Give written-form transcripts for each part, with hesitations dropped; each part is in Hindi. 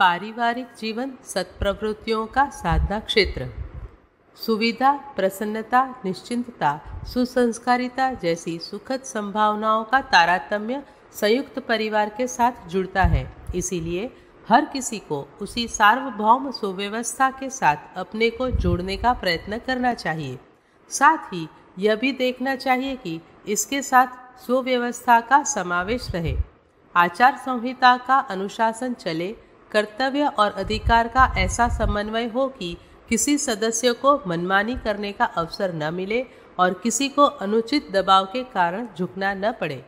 पारिवारिक जीवन सत्प्रवृत्तियों का साधना क्षेत्र। सुविधा, प्रसन्नता, निश्चिंतता, सुसंस्कारिता जैसी सुखद संभावनाओं का तारतम्य संयुक्त परिवार के साथ जुड़ता है। इसीलिए हर किसी को उसी सार्वभौम सुव्यवस्था के साथ अपने को जोड़ने का प्रयत्न करना चाहिए। साथ ही यह भी देखना चाहिए कि इसके साथ सुव्यवस्था का समावेश रहे, आचार संहिता का अनुशासन चले, कर्तव्य और अधिकार का ऐसा समन्वय हो कि किसी सदस्य को मनमानी करने का अवसर न मिले और किसी को अनुचित दबाव के कारण झुकना न पड़े।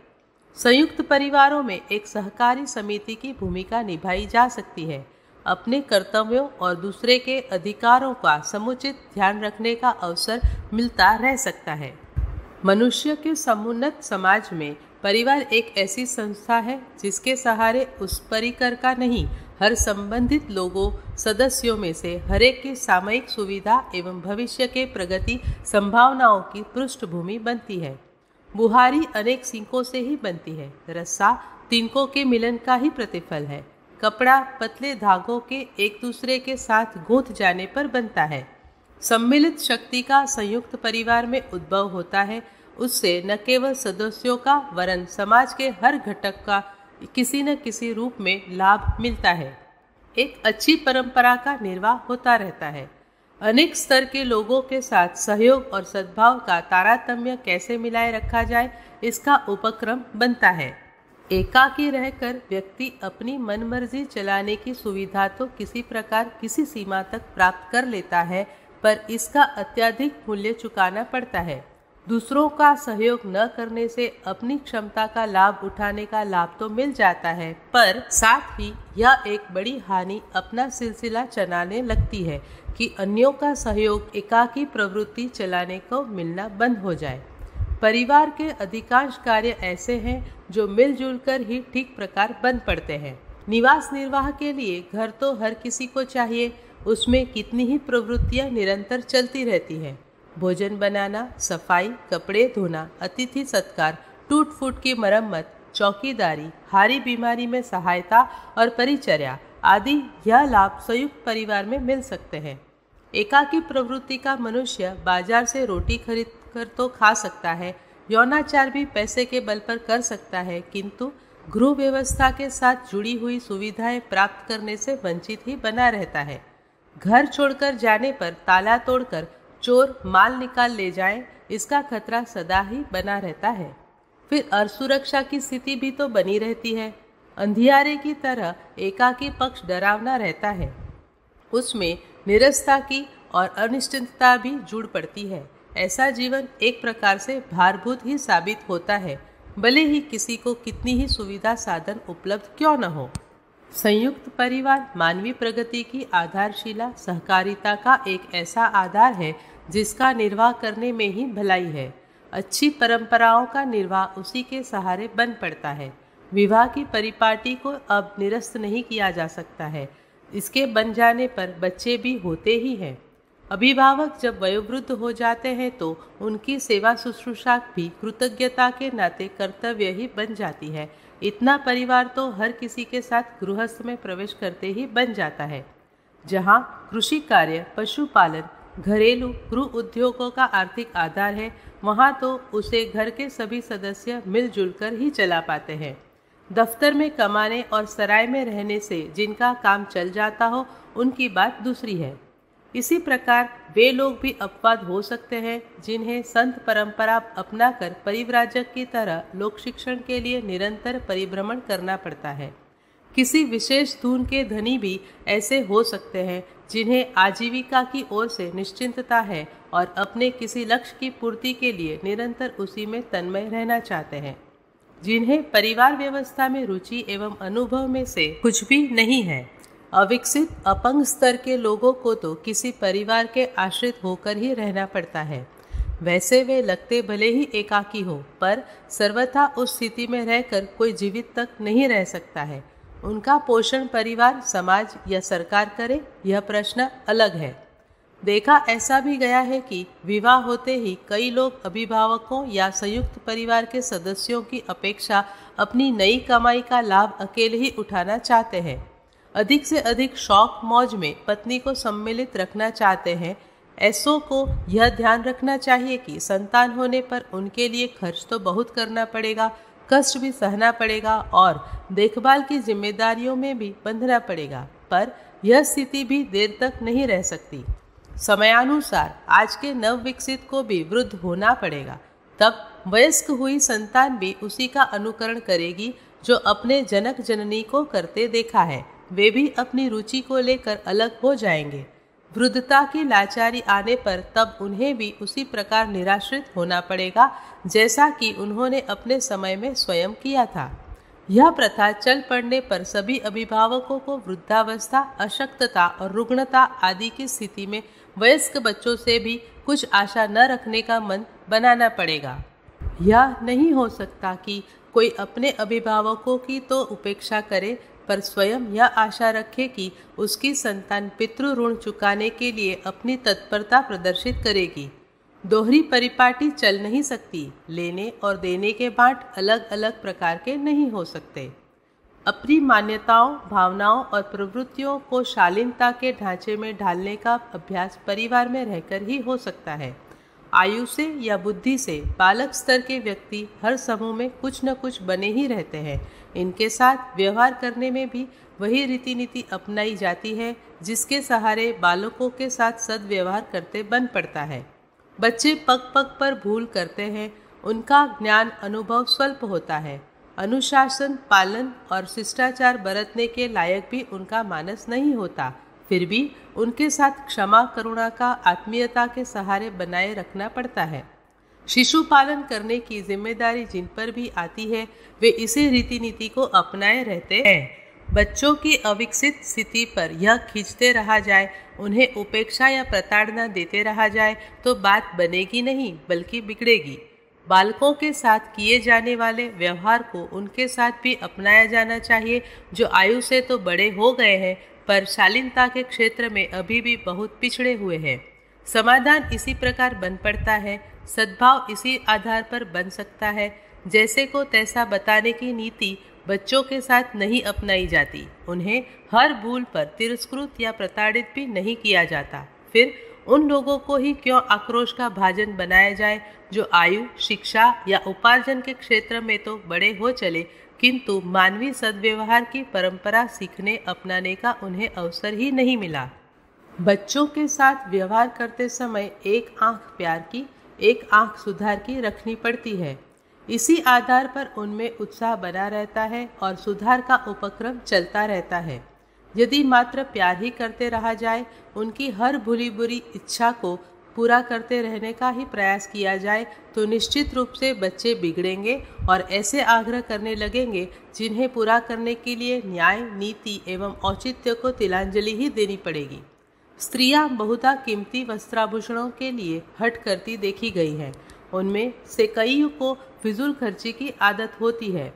संयुक्त परिवारों में एक सहकारी समिति की भूमिका निभाई जा सकती है। अपने कर्तव्यों और दूसरे के अधिकारों का समुचित ध्यान रखने का अवसर मिलता रह सकता है। मनुष्य के समुन्नत समाज में परिवार एक ऐसी संस्था है जिसके सहारे उस परिकर का नहीं, हर संबंधित लोगों सदस्यों में से हरेक की सामयिक सुविधा एवं भविष्य के प्रगति संभावनाओं की पृष्ठभूमि बनती है। बुहारी अनेक सींकों से ही बनती है, रस्सा तिनकों के मिलन का ही प्रतिफल है। कपड़ा पतले धागों के एक दूसरे के साथ गूंथ जाने पर बनता है। सम्मिलित शक्ति का संयुक्त परिवार में उद्भव होता है। उससे न केवल सदस्यों का वरन समाज के हर घटक का किसी न किसी रूप में लाभ मिलता है। एक अच्छी परंपरा का निर्वाह होता रहता है। अनेक स्तर के लोगों के साथ सहयोग और सद्भाव का तारतम्य कैसे मिलाए रखा जाए, इसका उपक्रम बनता है। एकाकी रहकर व्यक्ति अपनी मनमर्जी चलाने की सुविधा तो किसी प्रकार किसी सीमा तक प्राप्त कर लेता है, पर इसका अत्यधिक मूल्य चुकाना पड़ता है। दूसरों का सहयोग न करने से अपनी क्षमता का लाभ उठाने का लाभ तो मिल जाता है, पर साथ ही यह एक बड़ी हानि अपना सिलसिला चलाने लगती है कि अन्यों का सहयोग एकाकी प्रवृत्ति चलाने को मिलना बंद हो जाए। परिवार के अधिकांश कार्य ऐसे हैं जो मिलजुल कर ही ठीक प्रकार बन पड़ते हैं। निवास निर्वाह के लिए घर तो हर किसी को चाहिए, उसमें कितनी ही प्रवृत्तियां निरंतर चलती रहती हैं। भोजन बनाना, सफाई, कपड़े धोना, अतिथि सत्कार, टूट फूट की मरम्मत, चौकीदारी, हारी बीमारी में सहायता और परिचर्या आदि यह लाभ संयुक्त परिवार में मिल सकते हैं। एकाकी प्रवृत्ति का मनुष्य बाजार से रोटी खरीद कर तो खा सकता है, यौनाचार भी पैसे के बल पर कर सकता है, किंतु गृह व्यवस्था के साथ जुड़ी हुई सुविधाएं प्राप्त करने से वंचित ही बना रहता है। घर छोड़कर जाने पर ताला तोड़कर चोर माल निकाल ले जाए, इसका खतरा सदा ही बना रहता है। फिर असुरक्षा की स्थिति भी तो बनी रहती है। अंधियारे की तरह एकाकी पक्ष डरावना रहता है। उसमें निरस्ता की और अनिश्चितता भी जुड़ पड़ती है। ऐसा जीवन एक प्रकार से भारभूत ही साबित होता है, भले ही किसी को कितनी ही सुविधा साधन उपलब्ध क्यों न हो। संयुक्त परिवार मानवीय प्रगति की आधारशिला सहकारिता का एक ऐसा आधार है जिसका निर्वाह करने में ही भलाई है। अच्छी परंपराओं का निर्वाह उसी के सहारे बन पड़ता है। विवाह की परिपाटी को अब निरस्त नहीं किया जा सकता है। इसके बन जाने पर बच्चे भी होते ही हैं। अभिभावक जब वयोवृद्ध हो जाते हैं तो उनकी सेवा शुश्रूषा भी कृतज्ञता के नाते कर्तव्य ही बन जाती है। इतना परिवार तो हर किसी के साथ गृहस्थ में प्रवेश करते ही बन जाता है। जहाँ कृषि कार्य, पशुपालन, घरेलू गृह उद्योगों का आर्थिक आधार है, वहाँ तो उसे घर के सभी सदस्य मिलजुल कर ही चला पाते हैं। दफ्तर में कमाने और सराय में रहने से जिनका काम चल जाता हो, उनकी बात दूसरी है। इसी प्रकार वे लोग भी अपवाद हो सकते हैं जिन्हें संत परंपरा अपनाकर परिव्राजक की तरह लोक शिक्षण के लिए निरंतर परिभ्रमण करना पड़ता है। किसी विशेष धुन के धनी भी ऐसे हो सकते हैं जिन्हें आजीविका की ओर से निश्चिंतता है और अपने किसी लक्ष्य की पूर्ति के लिए निरंतर उसी में तन्मय रहना चाहते हैं। जिन्हें परिवार व्यवस्था में रुचि एवं अनुभव में से कुछ भी नहीं है। अविकसित अपंग स्तर के लोगों को तो किसी परिवार के आश्रित होकर ही रहना पड़ता है। वैसे वे लगते भले ही एकाकी हो, पर सर्वथा उस स्थिति में रहकर कोई जीवित तक नहीं रह सकता है। उनका पोषण परिवार, समाज या सरकार करे, यह प्रश्न अलग है। देखा ऐसा भी गया है कि विवाह होते ही कई लोग अभिभावकों या संयुक्त परिवार के सदस्यों की अपेक्षा अपनी नई कमाई का लाभ अकेले ही उठाना चाहते हैं। अधिक से अधिक शौक मौज में पत्नी को सम्मिलित रखना चाहते हैं, ऐसों को यह ध्यान रखना चाहिए कि संतान होने पर उनके लिए खर्च तो बहुत करना पड़ेगा, कष्ट भी सहना पड़ेगा और देखभाल की जिम्मेदारियों में भी बंधना पड़ेगा। पर यह स्थिति भी देर तक नहीं रह सकती। समयानुसार आज के नव विकसित को भी वृद्ध होना पड़ेगा। तब वयस्क हुई संतान भी उसी का अनुकरण करेगी जो अपने जनक जननी को करते देखा है। वे भी अपनी रुचि को लेकर अलग हो जाएंगे। वृद्धता की लाचारी आने पर तब उन्हें भी उसी प्रकार निराश्रित होना पड़ेगा जैसा कि उन्होंने अपने समय में स्वयं किया था। यह प्रथा चल पड़ने पर सभी अभिभावकों को वृद्धावस्था, अशक्तता और रुग्णता आदि की स्थिति में वयस्क बच्चों से भी कुछ आशा न रखने का मन बनाना पड़ेगा। यह नहीं हो सकता कि कोई अपने अभिभावकों की तो उपेक्षा करे पर स्वयं यह आशा रखे कि उसकी संतान पितृ ऋण चुकाने के लिए अपनी तत्परता प्रदर्शित करेगी। दोहरी परिपाटी चल नहीं सकती। लेने और देने के बांट अलग अलग प्रकार के नहीं हो सकते। अपनी मान्यताओं, भावनाओं और प्रवृत्तियों को शालीनता के ढांचे में ढालने का अभ्यास परिवार में रहकर ही हो सकता है। आयु से या बुद्धि से बालक स्तर के व्यक्ति हर समूह में कुछ न कुछ बने ही रहते हैं। इनके साथ व्यवहार करने में भी वही रीति नीति अपनाई जाती है जिसके सहारे बालकों के साथ सद्व्यवहार करते बन पड़ता है। बच्चे पग पग पर भूल करते हैं। उनका ज्ञान अनुभव स्वल्प होता है। अनुशासन, पालन और शिष्टाचार बरतने के लायक भी उनका मानस नहीं होता। फिर भी उनके साथ क्षमा, करुणा का आत्मीयता के सहारे बनाए रखना पड़ता है। शिशु पालन करने की जिम्मेदारी जिन पर भी आती है वे इसी रीति नीति को अपनाए रहते हैं। बच्चों की अविकसित स्थिति पर यह खींचते रहा जाए, उन्हें उपेक्षा या प्रताड़ना देते रहा जाए तो बात बनेगी नहीं बल्कि बिगड़ेगी। बालकों के साथ किए जाने वाले व्यवहार को उनके साथ भी अपनाया जाना चाहिए जो आयु से तो बड़े हो गए हैं पर शालीनता के क्षेत्र में अभी भी बहुत पिछड़े हुए हैं। समाधान इसी प्रकार बन पड़ता है। सद्भाव इसी आधार पर बन सकता है। जैसे को तैसा बताने की नीति बच्चों के साथ नहीं अपनाई जाती। उन्हें हर भूल पर तिरस्कृत या प्रताड़ित भी नहीं किया जाता। फिर उन लोगों को ही क्यों आक्रोश का भाजन बनाया जाए जो आयु, शिक्षा या उपार्जन के क्षेत्र में तो बड़े हो चले किंतु मानवीय सद्व्यवहार की परंपरा सीखने अपनाने का उन्हें अवसर ही नहीं मिला। बच्चों के साथ व्यवहार करते समय एक आंख प्यार की, एक आंख सुधार की रखनी पड़ती है। इसी आधार पर उनमें उत्साह बना रहता है और सुधार का उपक्रम चलता रहता है। यदि मात्र प्यार ही करते रहा जाए, उनकी हर भली बुरी इच्छा को पूरा करते रहने का ही प्रयास किया जाए तो निश्चित रूप से बच्चे बिगड़ेंगे और ऐसे आग्रह करने लगेंगे जिन्हें पूरा करने के लिए न्याय, नीति एवं औचित्य को तिलांजलि ही देनी पड़ेगी। स्त्रियां बहुधा कीमती वस्त्राभूषणों के लिए हट करती देखी गई हैं। उनमें से कई को फिजूल खर्ची की आदत होती है।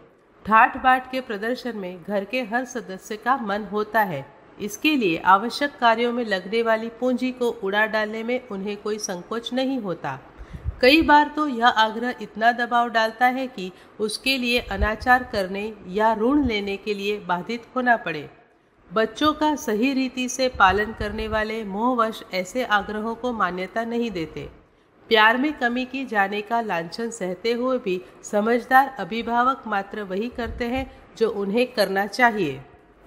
ठाट बाट के प्रदर्शन में घर के हर सदस्य का मन होता है। इसके लिए आवश्यक कार्यों में लगने वाली पूंजी को उड़ा डालने में उन्हें कोई संकोच नहीं होता। कई बार तो यह आग्रह इतना दबाव डालता है कि उसके लिए अनाचार करने या ऋण लेने के लिए बाधित होना पड़े। बच्चों का सही रीति से पालन करने वाले मोहवश ऐसे आग्रहों को मान्यता नहीं देते। प्यार में कमी की जाने का लांछन सहते हुए भी समझदार अभिभावक मात्र वही करते हैं जो उन्हें करना चाहिए।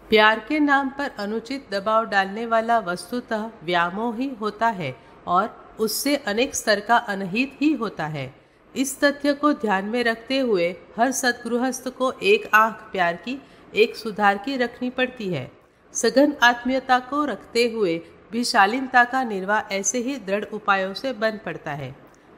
प्यार के नाम पर अनुचित दबाव डालने वाला वस्तुतः व्यामोह ही होता है और उससे अनेक स्तर का अनहित ही होता है। इस तथ्य को ध्यान में रखते हुए हर सद्गृहस्थ को एक आंख प्यार की, एक सुधार की रखनी पड़ती है। सघन आत्मीयता को रखते हुए भी शालीनता का निर्वाह ऐसे ही दृढ़ उपायों से बन पड़ता है।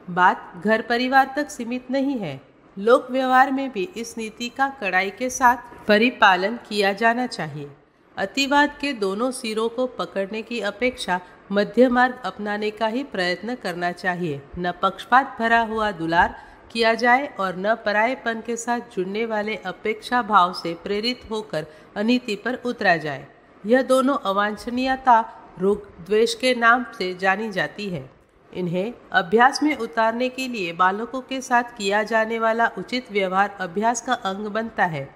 बात घर परिवार तक सीमित नहीं है। लोक व्यवहार में भी इस नीति का कड़ाई के साथ परिपालन किया जाना चाहिए। अतिवाद के दोनों सिरों को पकड़ने की अपेक्षा मध्य मार्ग अपनाने का ही प्रयत्न करना चाहिए। न पक्षपात भरा हुआ दुलार किया जाए और न परायेपन के साथ जुड़ने वाले अपेक्षा भाव से प्रेरित होकर अनीति पर उतरा जाए। यह दोनों अवांछनीयता रोग द्वेष के नाम से जानी जाती है। इन्हें अभ्यास में उतारने के लिए बालकों के साथ किया जाने वाला उचित व्यवहार अभ्यास का अंग बनता है।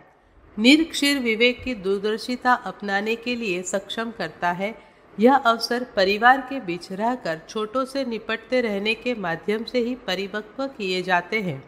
निरक्षीर विवेक की दूरदर्शिता अपनाने के लिए सक्षम करता है। यह अवसर परिवार के बीच रहकर छोटों से निपटते रहने के माध्यम से ही परिपक्व किए जाते हैं।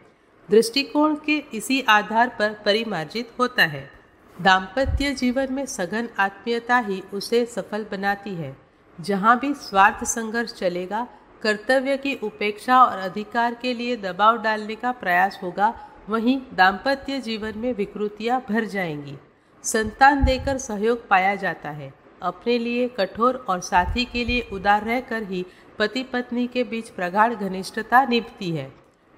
दृष्टिकोण के इसी आधार पर परिमार्जित होता है। दाम्पत्य जीवन में सघन आत्मीयता ही उसे सफल बनाती है। जहाँ भी स्वार्थ संघर्ष चलेगा, कर्तव्य की उपेक्षा और अधिकार के लिए दबाव डालने का प्रयास होगा, वहीं दाम्पत्य जीवन में विकृतियां भर जाएंगी। संतान देकर सहयोग पाया जाता है। अपने लिए कठोर और साथी के लिए उदार रहकर ही पति पत्नी के बीच प्रगाढ़ घनिष्ठता निभती है।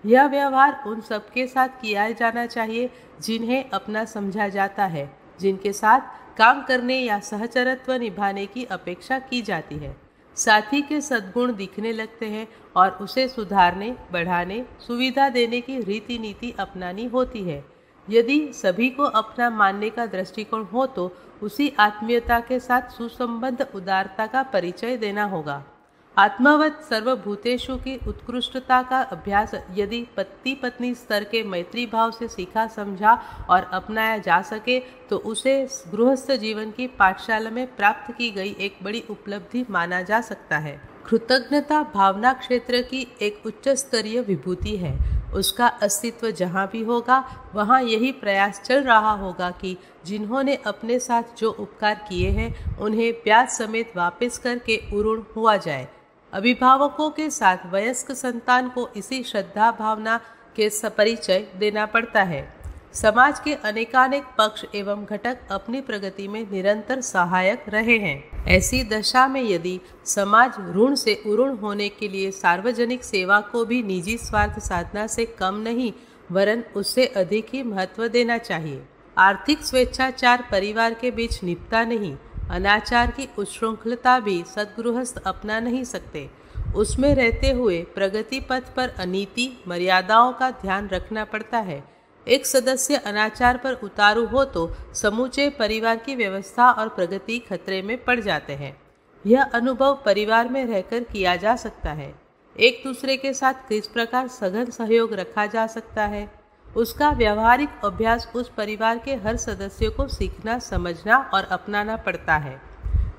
यह व्यवहार उन सबके साथ किया जाना चाहिए जिन्हें अपना समझा जाता है, जिनके साथ काम करने या सहचरत्व निभाने की अपेक्षा की जाती है। साथी के सद्गुण दिखने लगते हैं और उसे सुधारने, बढ़ाने, सुविधा देने की रीति नीति अपनानी होती है। यदि सभी को अपना मानने का दृष्टिकोण हो तो उसी आत्मीयता के साथ सुसंबद्ध उदारता का परिचय देना होगा। आत्मवत सर्वभूतेषु की उत्कृष्टता का अभ्यास यदि पति पत्नी स्तर के मैत्री भाव से सीखा, समझा और अपनाया जा सके तो उसे गृहस्थ जीवन की पाठशाला में प्राप्त की गई एक बड़ी उपलब्धि माना जा सकता है। कृतज्ञता भावना क्षेत्र की एक उच्च स्तरीय विभूति है। उसका अस्तित्व जहाँ भी होगा वहाँ यही प्रयास चल रहा होगा कि जिन्होंने अपने साथ जो उपकार किए हैं उन्हें ब्याज समेत वापस करके ऋण हुआ जाए। अभिभावकों के साथ वयस्क संतान को इसी श्रद्धा भावना के परिचय देना पड़ता है। समाज के अनेकानेक पक्ष एवं घटक अपनी प्रगति में निरंतर सहायक रहे हैं। ऐसी दशा में यदि समाज ऋण से उऋण होने के लिए सार्वजनिक सेवा को भी निजी स्वार्थ साधना से कम नहीं वरन उससे अधिक ही महत्व देना चाहिए। आर्थिक स्वेच्छाचार परिवार के बीच निपटा नहीं। अनाचार की उच्छृंखलता भी सद्गृहस्थ अपना नहीं सकते। उसमें रहते हुए प्रगति पथ पर अनीति मर्यादाओं का ध्यान रखना पड़ता है। एक सदस्य अनाचार पर उतारू हो तो समूचे परिवार की व्यवस्था और प्रगति खतरे में पड़ जाते हैं। यह अनुभव परिवार में रहकर किया जा सकता है। एक दूसरे के साथ किस प्रकार सघन सहयोग रखा जा सकता है, उसका व्यावहारिक अभ्यास उस परिवार के हर सदस्य को सीखना, समझना और अपनाना पड़ता है।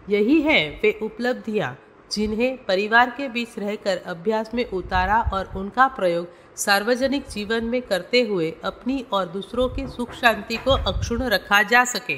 यही है वे उपलब्धियाँ जिन्हें परिवार के बीच रहकर अभ्यास में उतारा और उनका प्रयोग सार्वजनिक जीवन में करते हुए अपनी और दूसरों की सुख शांति को अक्षुण्ण रखा जा सके।